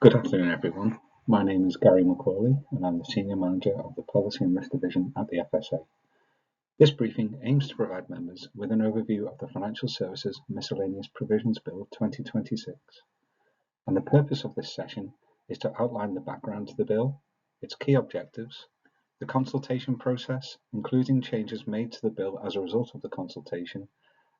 Good afternoon, everyone. My name is Gary McCauley, and I'm the Senior Manager of the Policy and Risk Division at the FSA. This briefing aims to provide members with an overview of the Financial Services Miscellaneous Provisions Bill 2026. And the purpose of this session is to outline the background to the bill, its key objectives, the consultation process, including changes made to the bill as a result of the consultation,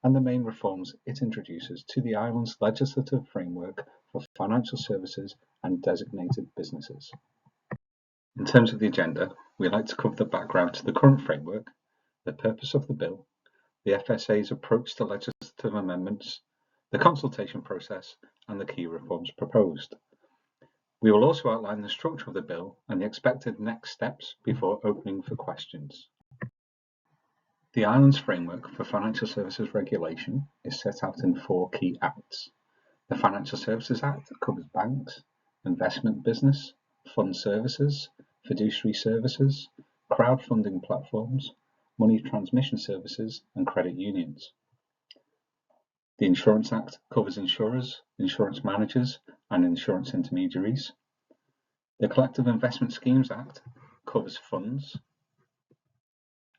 and the main reforms it introduces to the island's legislative framework for financial services and designated businesses. In terms of the agenda, we like to cover the background to the current framework, the purpose of the bill, the FSA's approach to legislative amendments, the consultation process, and the key reforms proposed. We will also outline the structure of the bill and the expected next steps before opening for questions. The island's framework for financial services regulation is set out in 4 key acts. The Financial Services Act covers banks, investment business, fund services, fiduciary services, crowdfunding platforms, money transmission services, and credit unions. The Insurance Act covers insurers, insurance managers, and insurance intermediaries. The Collective Investment Schemes Act covers funds,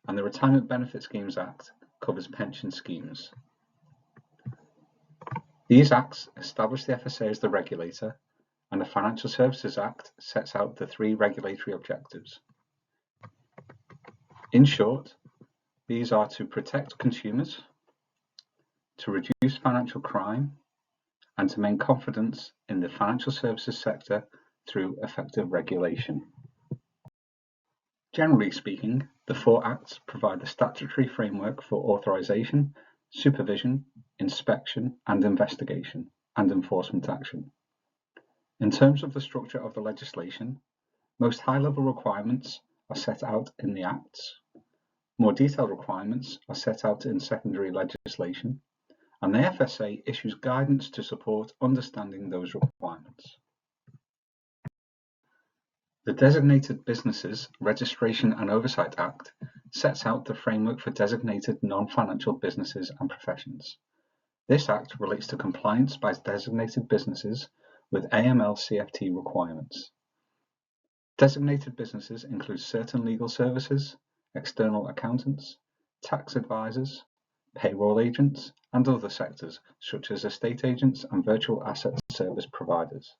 and the Retirement Benefit Schemes Act covers pension schemes. These acts establish the FSA as the regulator, and the Financial Services Act sets out the 3 regulatory objectives. In short, these are to protect consumers, to reduce financial crime, and to maintain confidence in the financial services sector through effective regulation. Generally speaking, the 4 acts provide the statutory framework for authorization, supervision, inspection, and investigation, and enforcement action. In terms of the structure of the legislation, most high-level requirements are set out in the acts. More detailed requirements are set out in secondary legislation, and the FSA issues guidance to support understanding those requirements. The Designated Businesses Registration and Oversight Act sets out the framework for designated non-financial businesses and professions. This act relates to compliance by designated businesses with AML/CFT requirements. Designated businesses include certain legal services, external accountants, tax advisors, payroll agents, and other sectors such as estate agents and virtual asset service providers.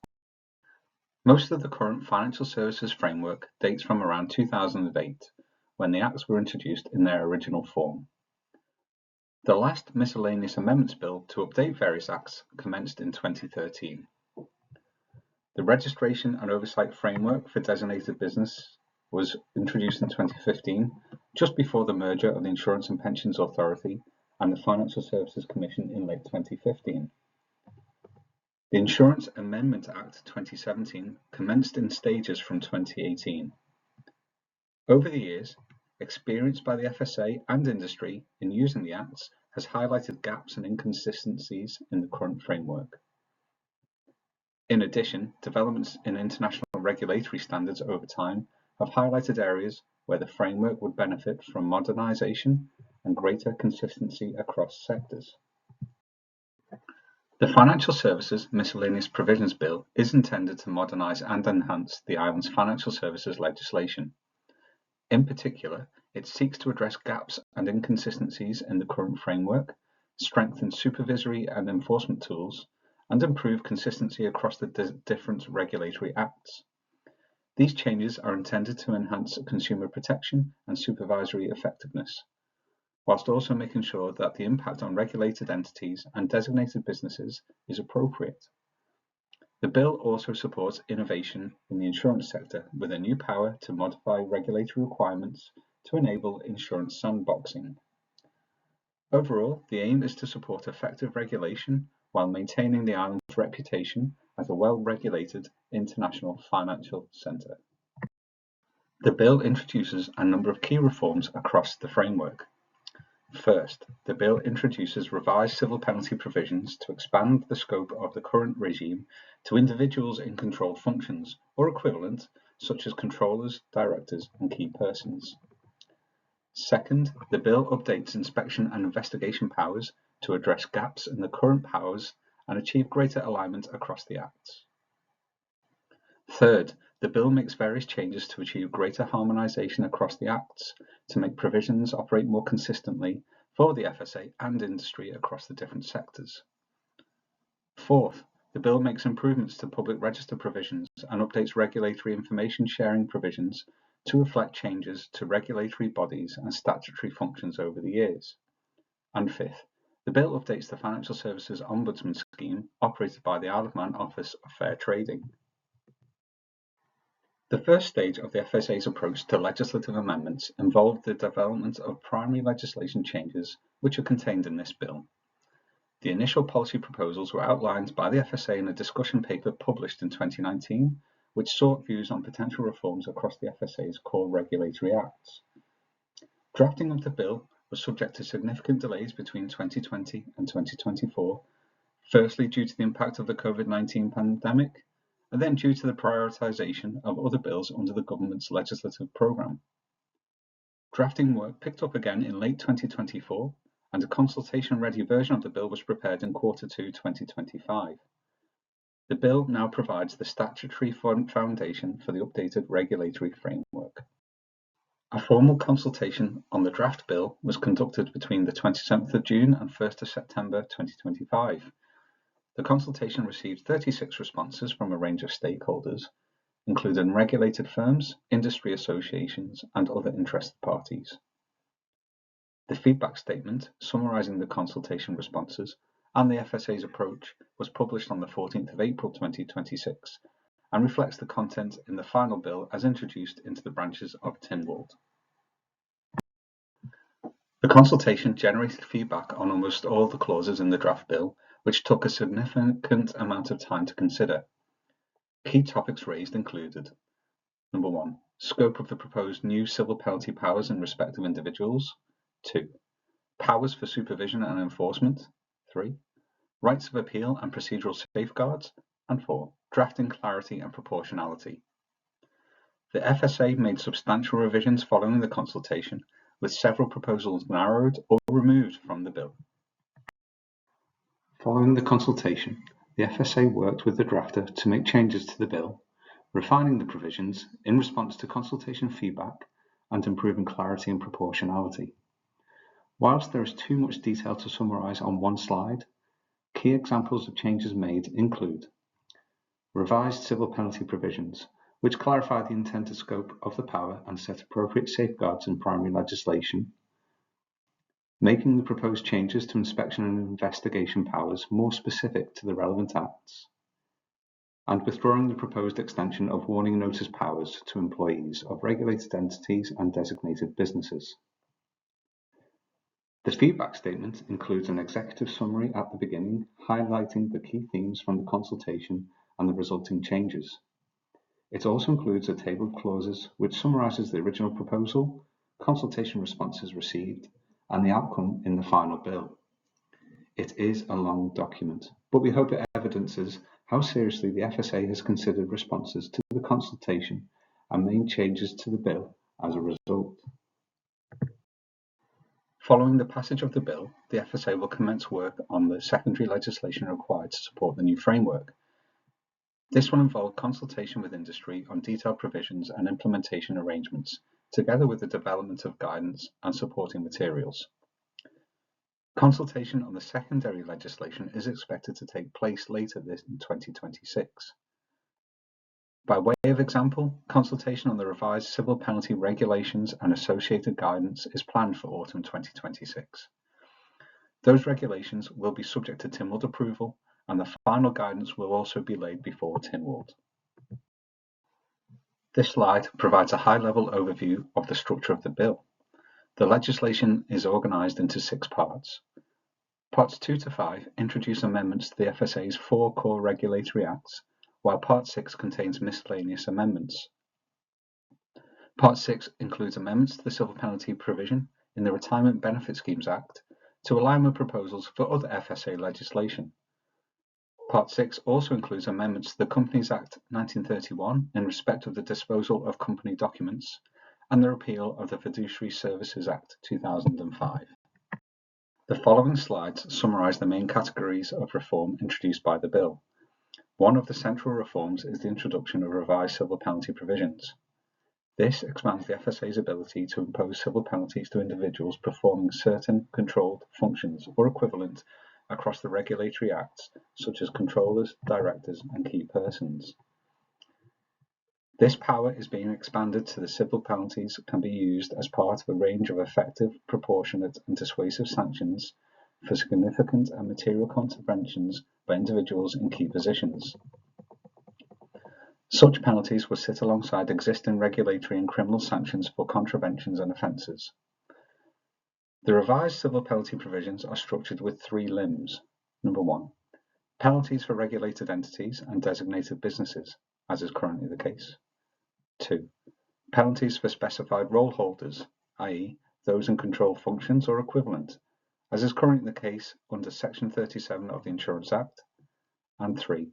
Most of the current financial services framework dates from around 2008, when the acts were introduced in their original form. The last miscellaneous amendments bill to update various acts commenced in 2013. The Registration and Oversight Framework for Designated Business was introduced in 2015, just before the merger of the Insurance and Pensions Authority and the Financial Services Commission in late 2015. The Insurance Amendment Act 2017 commenced in stages from 2018. Over the years, experience by the FSA and industry in using the acts has highlighted gaps and inconsistencies in the current framework. In addition, developments in international regulatory standards over time have highlighted areas where the framework would benefit from modernization and greater consistency across sectors. The Financial Services Miscellaneous Provisions Bill is intended to modernise and enhance the island's financial services legislation. In particular, it seeks to address gaps and inconsistencies in the current framework, strengthen supervisory and enforcement tools, and improve consistency across the different regulatory acts. These changes are intended to enhance consumer protection and supervisory effectiveness, whilst also making sure that the impact on regulated entities and designated businesses is appropriate. The bill also supports innovation in the insurance sector with a new power to modify regulatory requirements to enable insurance sandboxing. Overall, the aim is to support effective regulation while maintaining the island's reputation as a well-regulated international financial centre. The bill introduces a number of key reforms across the framework. First, the bill introduces revised civil penalty provisions to expand the scope of the current regime to individuals in controlled functions or equivalent, such as controllers, directors, and key persons. Second, the bill updates inspection and investigation powers to address gaps in the current powers and achieve greater alignment across the acts. Third, the bill makes various changes to achieve greater harmonisation across the acts, to make provisions operate more consistently for the FSA and industry across the different sectors. Fourth, the bill makes improvements to public register provisions and updates regulatory information sharing provisions to reflect changes to regulatory bodies and statutory functions over the years. And fifth, the bill updates the Financial Services Ombudsman Scheme operated by the Isle of Man Office of Fair Trading. The first stage of the FSA's approach to legislative amendments involved the development of primary legislation changes which are contained in this bill. The initial policy proposals were outlined by the FSA in a discussion paper published in 2019, which sought views on potential reforms across the FSA's core regulatory acts. Drafting of the bill was subject to significant delays between 2020 and 2024, firstly due to the impact of the COVID-19 pandemic, and then due to the prioritisation of other bills under the government's legislative programme. Drafting work picked up again in late 2024, and a consultation-ready version of the bill was prepared in Q2 2025. The bill now provides the statutory foundation for the updated regulatory framework. A formal consultation on the draft bill was conducted between the 27th of June and 1st of September 2025. The consultation received 36 responses from a range of stakeholders, including regulated firms, industry associations, and other interested parties. The feedback statement, summarising the consultation responses and the FSA's approach, was published on the 14th of April 2026 and reflects the content in the final bill as introduced into the branches of Tynwald. The consultation generated feedback on almost all the clauses in the draft bill, which took a significant amount of time to consider. Key topics raised included: Number 1. Scope of the proposed new civil penalty powers in respect of individuals. 2. Powers for supervision and enforcement. 3. Rights of appeal and procedural safeguards. And 4. Drafting clarity and proportionality. The FSA made substantial revisions following the consultation, with several proposals narrowed or removed from the bill. Following the consultation, the FSA worked with the drafter to make changes to the bill, refining the provisions in response to consultation feedback and improving clarity and proportionality. Whilst there is too much detail to summarise on one slide, key examples of changes made include revised civil penalty provisions, which clarify the intended scope of the power and set appropriate safeguards in primary legislation, making the proposed changes to inspection and investigation powers more specific to the relevant acts, and withdrawing the proposed extension of warning notice powers to employees of regulated entities and designated businesses. The feedback statement includes an executive summary at the beginning, highlighting the key themes from the consultation and the resulting changes. It also includes a table of clauses which summarises the original proposal, consultation responses received, and the outcome in the final bill. It is a long document, but we hope it evidences how seriously the FSA has considered responses to the consultation and made changes to the bill as a result. Following the passage of the bill, the FSA will commence work on the secondary legislation required to support the new framework. This will involve consultation with industry on detailed provisions and implementation arrangements, together with the development of guidance and supporting materials. Consultation on the secondary legislation is expected to take place later in 2026. By way of example, consultation on the revised civil penalty regulations and associated guidance is planned for autumn 2026. Those regulations will be subject to Tynwald approval, and the final guidance will also be laid before Tynwald. This slide provides a high-level overview of the structure of the bill. The legislation is organised into 6 parts. Parts 2 to 5 introduce amendments to the FSA's 4 core regulatory acts, while Part 6 contains miscellaneous amendments. Part 6 includes amendments to the civil penalty provision in the Retirement Benefit Schemes Act to align with proposals for other FSA legislation. Part 6 also includes amendments to the Companies Act 1931 in respect of the disposal of company documents and the repeal of the Fiduciary Services Act 2005. The following slides summarise the main categories of reform introduced by the bill. One of the central reforms is the introduction of revised civil penalty provisions. This expands the FSA's ability to impose civil penalties to individuals performing certain controlled functions or equivalent across the regulatory acts, such as controllers, directors, and key persons. This power is being expanded so the civil penalties can be used as part of a range of effective, proportionate, and dissuasive sanctions for significant and material contraventions by individuals in key positions. Such penalties will sit alongside existing regulatory and criminal sanctions for contraventions and offences. The revised civil penalty provisions are structured with three limbs. Number 1. Penalties for regulated entities and designated businesses, as is currently the case. 2. Penalties for specified role holders, i.e., those in control functions or equivalent, as is currently the case under Section 37 of the Insurance Act. And 3.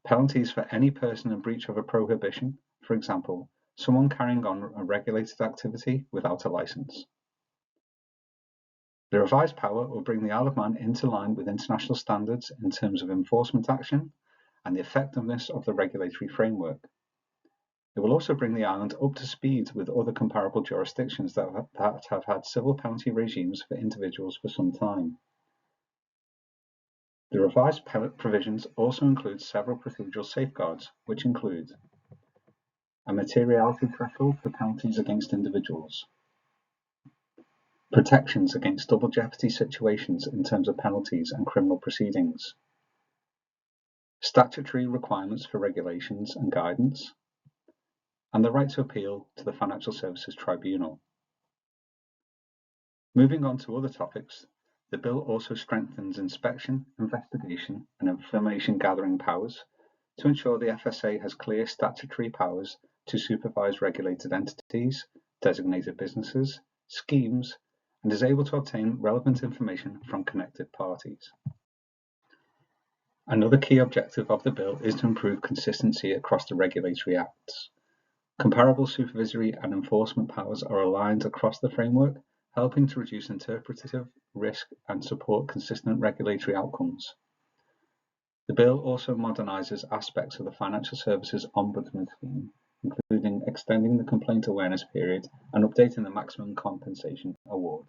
Penalties for any person in breach of a prohibition, for example, someone carrying on a regulated activity without a licence. The revised power will bring the Isle of Man into line with international standards in terms of enforcement action and the effectiveness of the regulatory framework. It will also bring the island up to speed with other comparable jurisdictions that have had civil penalty regimes for individuals for some time. The revised provisions also include several procedural safeguards, which include a materiality threshold for penalties against individuals, protections against double jeopardy situations in terms of penalties and criminal proceedings, statutory requirements for regulations and guidance, and the right to appeal to the Financial Services Tribunal. Moving on to other topics, the bill also strengthens inspection, investigation, and information gathering powers to ensure the FSA has clear statutory powers to supervise regulated entities, designated businesses, schemes, and is able to obtain relevant information from connected parties. Another key objective of the bill is to improve consistency across the regulatory acts. Comparable supervisory and enforcement powers are aligned across the framework, helping to reduce interpretative risk and support consistent regulatory outcomes. The bill also modernises aspects of the Financial Services Ombudsman Scheme, including extending the complaint awareness period and updating the maximum compensation award.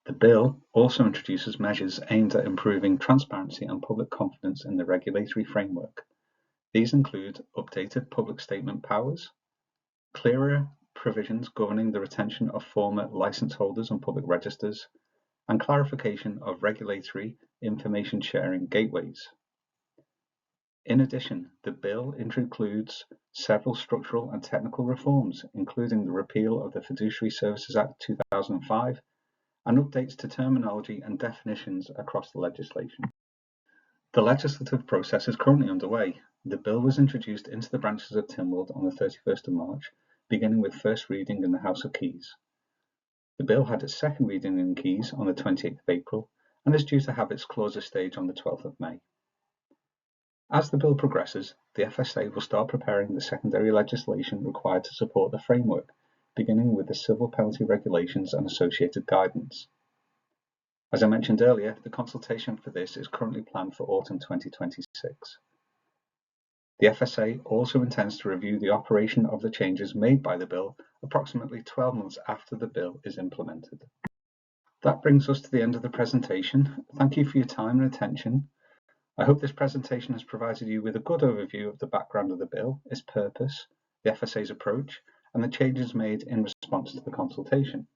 The bill also introduces measures aimed at improving transparency and public confidence in the regulatory framework. These include updated public statement powers, clearer provisions governing the retention of former licence holders on public registers, and clarification of regulatory information sharing gateways. In addition, the bill includes several structural and technical reforms, including the repeal of the Fiduciary Services Act 2005 and updates to terminology and definitions across the legislation. The legislative process is currently underway. The bill was introduced into the branches of Tynwald on the 31st of March, beginning with first reading in the House of Keys. The bill had its second reading in Keys on the 28th of April and is due to have its closer stage on the 12th of May. As the bill progresses, the FSA will start preparing the secondary legislation required to support the framework, beginning with the civil penalty regulations and associated guidance. As I mentioned earlier, the consultation for this is currently planned for autumn 2026. The FSA also intends to review the operation of the changes made by the bill approximately 12 months after the bill is implemented. That brings us to the end of the presentation. Thank you for your time and attention. I hope this presentation has provided you with a good overview of the background of the bill, its purpose, the FSA's approach, and the changes made in response to the consultation.